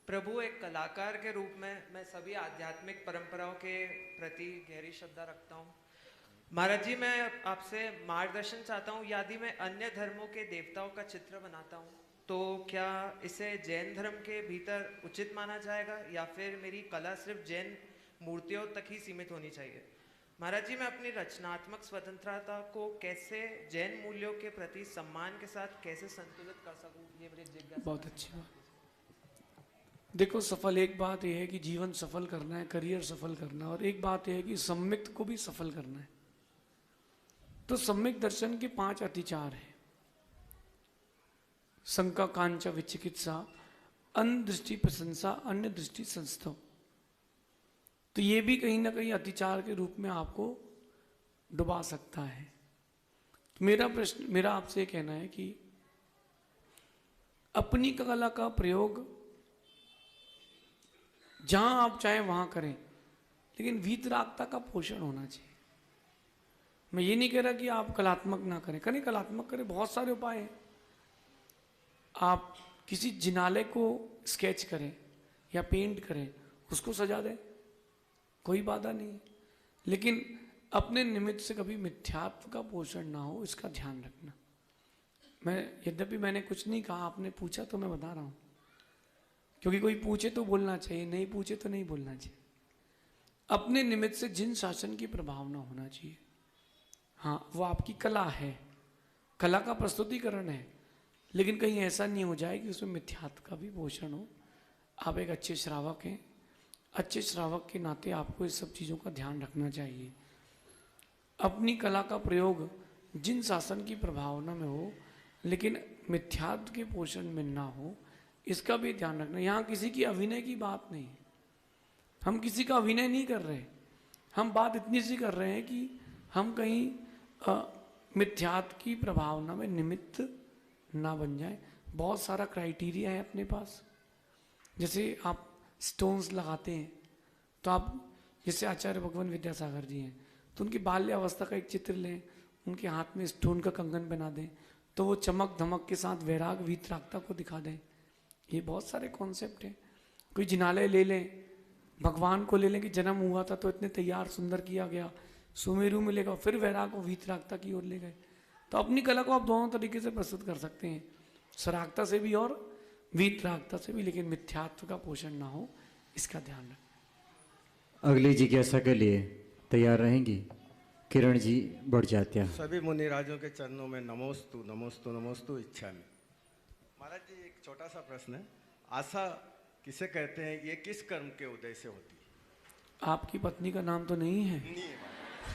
प्रभु, एक कलाकार के रूप में मैं सभी आध्यात्मिक परंपराओं के प्रति गहरी श्रद्धा रखता हूँ। महाराज जी, मैं आपसे मार्गदर्शन चाहता हूँ। यदि मैं अन्य धर्मों के देवताओं का चित्र बनाता हूँ तो क्या इसे जैन धर्म के भीतर उचित माना जाएगा, या फिर मेरी कला सिर्फ जैन मूर्तियों तक ही सीमित होनी चाहिए? महाराज जी, मैं अपनी रचनात्मक स्वतंत्रता को कैसे जैन मूल्यों के प्रति सम्मान के साथ कैसे संतुलित कर सकूं, ये मेरी जिज्ञासा बहुत है। अच्छी बात। देखो, सफल एक बात यह है कि जीवन सफल करना है, करियर सफल करना है, और एक बात यह है कि सम्यक्त को भी सफल करना है। तो सम्यक दर्शन के 5 अतिचार हैं। शंका कांच विचिकित्सा, अन्य दृष्टि प्रशंसा, अन्य दृष्टि संस्थव। तो ये भी कहीं ना कहीं अतिचार के रूप में आपको डुबा सकता है। तो मेरा आपसे कहना है कि अपनी कला का प्रयोग जहां आप चाहें वहां करें, लेकिन वीतरागता का पोषण होना चाहिए। मैं ये नहीं कह रहा कि आप कलात्मक ना करें, करें, कलात्मक करें, बहुत सारे उपाय हैं। आप किसी जिनालय को स्केच करें या पेंट करें, उसको सजा दें, कोई बाधा नहीं है। लेकिन अपने निमित्त से कभी मिथ्यात्व का पोषण ना हो, इसका ध्यान रखना। यद्यपि मैंने कुछ नहीं कहा, आपने पूछा तो मैं बता रहा हूं, क्योंकि कोई पूछे तो बोलना चाहिए, नहीं पूछे तो नहीं बोलना चाहिए। अपने निमित्त से जिन शासन की प्रभावना होना चाहिए, हाँ, वो आपकी कला है, कला का प्रस्तुतिकरण है, लेकिन कहीं ऐसा नहीं हो जाए कि उसमें मिथ्यात्व का भी पोषण हो। आप एक अच्छे श्रावक हैं, अच्छे श्रावक के नाते आपको इस सब चीज़ों का ध्यान रखना चाहिए। अपनी कला का प्रयोग जिन शासन की प्रभावना में हो, लेकिन मिथ्यात्व के पोषण में ना हो, इसका भी ध्यान रखना। यहाँ किसी की अभिनय की बात नहीं है, हम किसी का अभिनय नहीं कर रहे। हम बात इतनी सी कर रहे हैं कि हम कहीं मिथ्यात्व की प्रभावना में निमित्त ना बन जाए। बहुत सारा क्राइटेरिया है अपने पास। जैसे आप स्टोन्स लगाते हैं, तो आप, जैसे आचार्य भगवान विद्यासागर जी हैं, तो उनकी बाल्यावस्था का एक चित्र लें, उनके हाथ में स्टोन का कंगन बना दें, तो वो चमक धमक के साथ वैराग वीतरागता को दिखा दें। ये बहुत सारे कॉन्सेप्ट हैं। कोई जिनालय ले लें, भगवान को ले लें कि जन्म हुआ था तो इतने तैयार सुंदर किया गया, सुमेरु में ले गए, फिर वैराग को वीतरागता की ओर ले गए। तो अपनी कला को आप दोनों तरीके से प्रस्तुत कर सकते हैं, सरागता से भी और वीतरागता से भी, लेकिन मिथ्यात्व का पोषण ना हो, इसका ध्यान रखें। अगली जिज्ञासा के लिए तैयार रहेंगी किरण जी बढ़जात्या। सभी मुनिराजों के चरणों में नमोस्तु नमोस्तु नमोस्तु इच्छा में। महाराज जी, एक छोटा सा प्रश्न है। आशा किसे कहते हैं, ये किस कर्म के उदय से होती है? आपकी पत्नी का नाम तो नहीं है? नहीं है।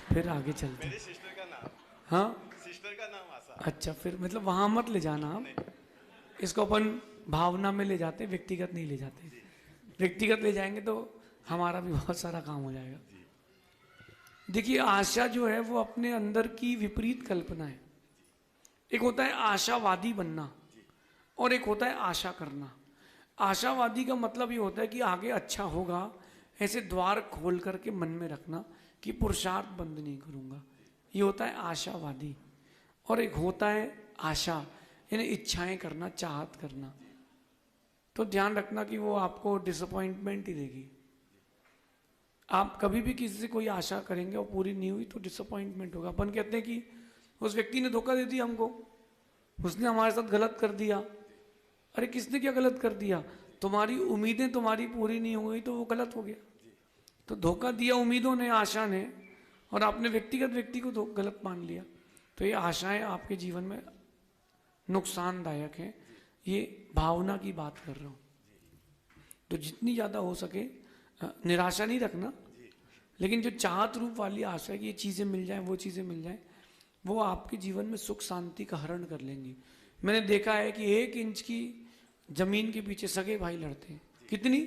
फिर आगे चलते। मेरी सिस्टर का नाम। हाँ, सिस्टर का नाम आशा। अच्छा, फिर मतलब वहां मत ले जाना। हम इसको अपन भावना में ले जाते, व्यक्तिगत नहीं ले जाते। व्यक्तिगत ले जाएंगे तो हमारा भी बहुत सारा काम हो जाएगा। देखिए, आशा जो है वो अपने अंदर की विपरीत कल्पना है। एक होता है आशावादी बनना, और एक होता है आशा करना। आशावादी का मतलब ये होता है कि आगे अच्छा होगा, ऐसे द्वार खोल करके मन में रखना कि पुरुषार्थ बंद नहीं करूंगा, ये होता है आशावादी। और एक होता है आशा, यानी इच्छाएं करना, चाहत करना। तो ध्यान रखना कि वो आपको डिसअपॉइंटमेंट ही देगी। आप कभी भी किसी से कोई आशा करेंगे और पूरी नहीं हुई तो डिसअपॉइंटमेंट होगा। अपन कहते हैं कि उस व्यक्ति ने धोखा दे दिया हमको, उसने हमारे साथ गलत कर दिया। अरे किसने क्या गलत कर दिया? तुम्हारी उम्मीदें तुम्हारी पूरी नहीं हो गई तो वो गलत हो गया। तो धोखा दिया उम्मीदों ने, आशा ने, और आपने व्यक्तिगत व्यक्ति को गलत मान लिया। तो ये आशाएं आपके जीवन में नुकसानदायक हैं। ये भावना की बात कर रहा हूं। तो जितनी ज्यादा हो सके निराशा नहीं रखना, लेकिन जो चाहत रूप वाली आशा है कि ये चीजें मिल जाए, वो चीजें मिल जाए, वो आपके जीवन में सुख शांति का हरण कर लेंगी। मैंने देखा है कि 1 इंच की जमीन के पीछे सगे भाई लड़ते हैं। कितनी?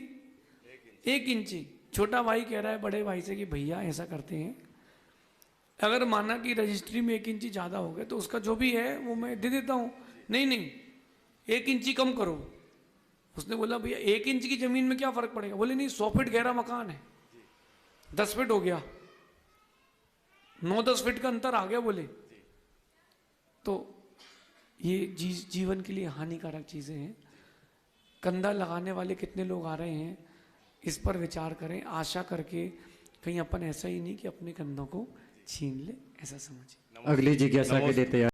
1 इंची। छोटा भाई कह रहा है बड़े भाई से कि भैया ऐसा करते हैं, अगर माना कि रजिस्ट्री में 1 इंची ज्यादा हो गए तो उसका जो भी है वो मैं दे देता हूं। नहीं नहीं, 1 इंची कम करो। उसने बोला भैया 1 इंच की जमीन में क्या फर्क पड़ेगा? बोले नहीं, 100 फीट गहरा मकान है, 10 फीट हो गया, 9-10 फीट का अंतर आ गया। बोले तो ये जीवन के लिए हानिकारक चीजें हैं। कंधा लगाने वाले कितने लोग आ रहे हैं, इस पर विचार करें, आशा करके कहीं अपन ऐसा ही नहीं कि अपने कंधों को छीन ले, ऐसा समझिए। अगली जिज्ञासा के लिए तैयार